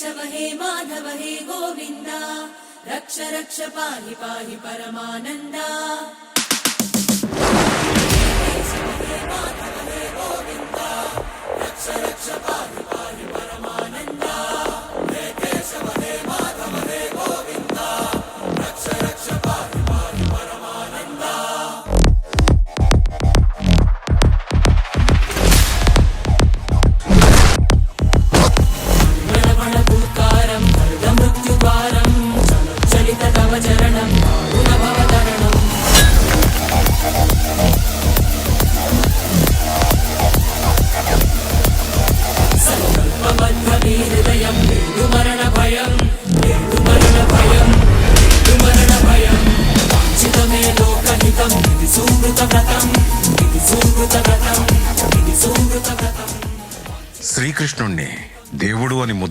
केशव हे माधव हे गोविन्दा रक्ष रक्ष पाहि पाहि परमानन्दा केशव हे माधव हे गोविन्दा रक्ष रक्ष पाहि पाहि परमानन्दा हे केशव हे माधव हे गोविन्दा रक्ष रक्ष पाहि पाहि परमानन्दा गणगणपूकारं मृत्युद्वारं चलित तव चरणं गुणभवतरणम् संकल्पबद्धहृदयं मृत्युमरणभयं मृत्युमरणभयं वाञ्छितमे लोकहितं इति सुकृतव्रतं శ్రీకృష్ణుణ్ణి దేవుడు అని